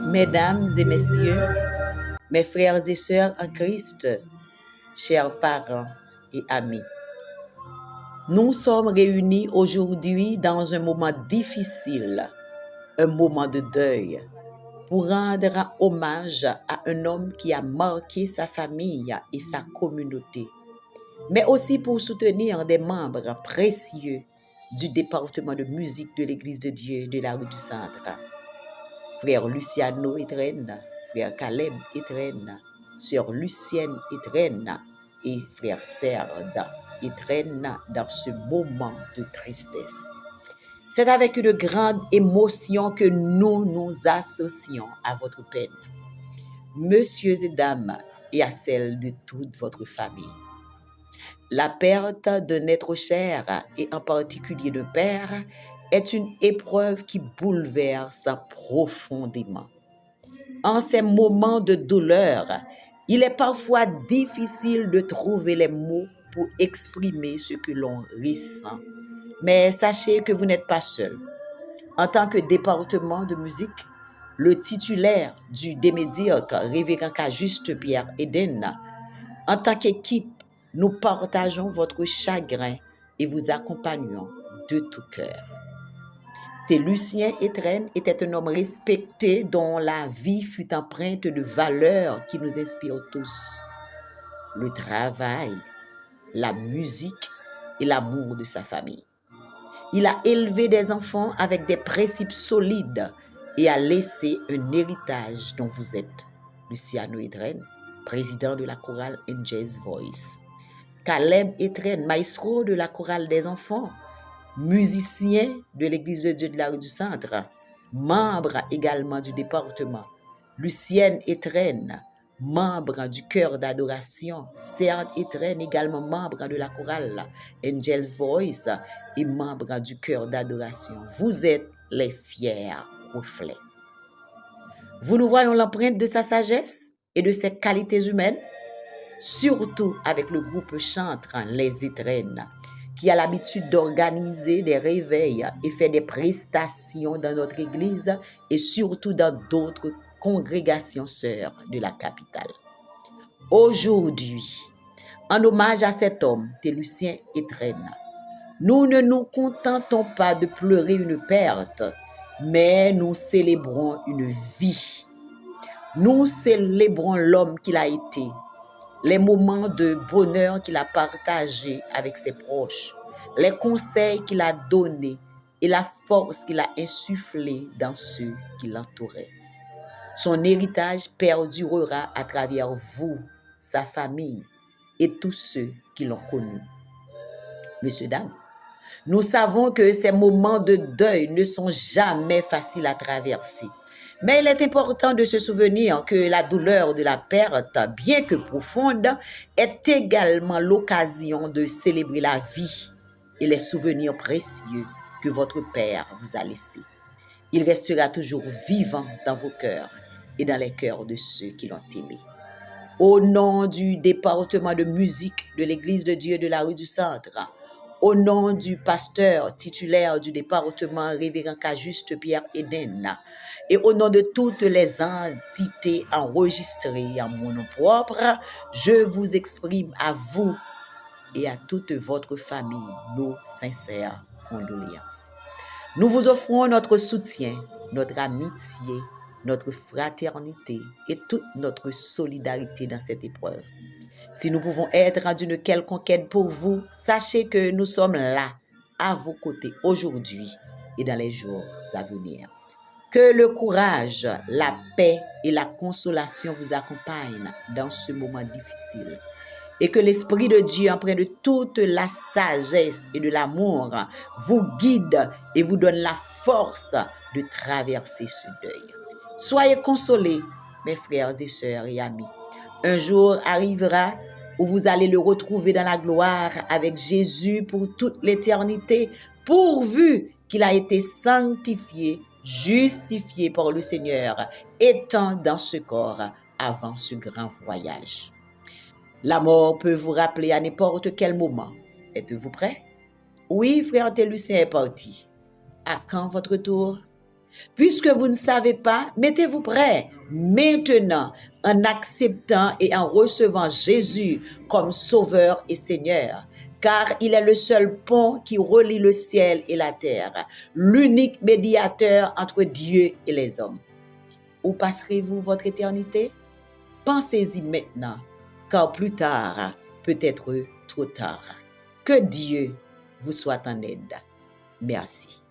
Mesdames et messieurs, mes frères et sœurs en Christ, chers parents et amis, nous sommes réunis aujourd'hui dans un moment difficile, un moment de deuil, pour rendre hommage à un homme qui a marqué sa famille et sa communauté, mais aussi pour soutenir des membres précieux du département de musique de l'Église de Dieu de la rue du Centre. Frère Luciano Etren, frère Caleb Etren, sœur Lucienne Etren et frère Serge Etren dans ce moment de tristesse. C'est avec une grande émotion que nous nous associons à votre peine, messieurs et dames, et à celle de toute votre famille. La perte d'un être cher, et en particulier d'un père, est une épreuve qui bouleverse profondément. En ces moments de douleur, il est parfois difficile de trouver les mots pour exprimer ce que l'on ressent. Mais sachez que vous n'êtes pas seul. En tant que département de musique, le titulaire du Démédioc, révérend Cajuste Pierre Eden, en tant qu'équipe, nous partageons votre chagrin et vous accompagnons de tout cœur. Lucien Etren était un homme respecté dont la vie fut empreinte de valeurs qui nous inspirent tous. Le travail, la musique et l'amour de sa famille. Il a élevé des enfants avec des principes solides et a laissé un héritage dont vous êtes Luciano Etren, président de la chorale Angels Voice. Caleb Etren, maestro de la chorale des enfants, musicien de l'Église de Dieu de la rue du Centre, membre également du département. Lucienne Etren, membre du chœur d'adoration. Serge Etren, également membre de la chorale Angels Voice et membre du chœur d'adoration. Vous êtes les fiers reflets. Vous nous voyons l'empreinte de sa sagesse et de ses qualités humaines, surtout avec le groupe chantre Les Etren, qui a l'habitude d'organiser des réveils et fait des prestations dans notre église et surtout dans d'autres congrégations sœurs de la capitale. Aujourd'hui, en hommage à cet homme, Lucien Etren, nous ne nous contentons pas de pleurer une perte, mais nous célébrons une vie. Nous célébrons l'homme qu'il a été, les moments de bonheur qu'il a partagés avec ses proches, les conseils qu'il a donnés et la force qu'il a insufflée dans ceux qui l'entouraient. Son héritage perdurera à travers vous, sa famille et tous ceux qui l'ont connu. Messieurs, dames, nous savons que ces moments de deuil ne sont jamais faciles à traverser. Mais il est important de se souvenir que la douleur de la perte, bien que profonde, est également l'occasion de célébrer la vie et les souvenirs précieux que votre Père vous a laissés. Il restera toujours vivant dans vos cœurs et dans les cœurs de ceux qui l'ont aimé. Au nom du département de musique de l'Église de Dieu de la rue du Centre, au nom du pasteur titulaire du département, révérend Cajuste Pierre Eden, et au nom de toutes les entités enregistrées en mon nom propre, je vous exprime à vous et à toute votre famille nos sincères condoléances. Nous vous offrons notre soutien, notre amitié, notre fraternité et toute notre solidarité dans cette épreuve. Si nous pouvons être d'une quelconque aide pour vous, sachez que nous sommes là, à vos côtés aujourd'hui et dans les jours à venir. Que le courage, la paix et la consolation vous accompagnent dans ce moment difficile. Et que l'Esprit de Dieu, empreint de toute la sagesse et de l'amour, vous guide et vous donne la force de traverser ce deuil. Soyez consolés, mes frères et sœurs et amis. Un jour arrivera où vous allez le retrouver dans la gloire avec Jésus pour toute l'éternité, pourvu qu'il a été sanctifié, justifié par le Seigneur, étant dans ce corps avant ce grand voyage. La mort peut vous rappeler à n'importe quel moment. Êtes-vous prêts? Oui, frère Lucien est parti. À quand votre tour? Puisque vous ne savez pas, mettez-vous prêt maintenant en acceptant et en recevant Jésus comme Sauveur et Seigneur, car il est le seul pont qui relie le ciel et la terre, l'unique médiateur entre Dieu et les hommes. Où passerez-vous votre éternité? Pensez-y maintenant, car plus tard peut être trop tard. Que Dieu vous soit en aide. Merci.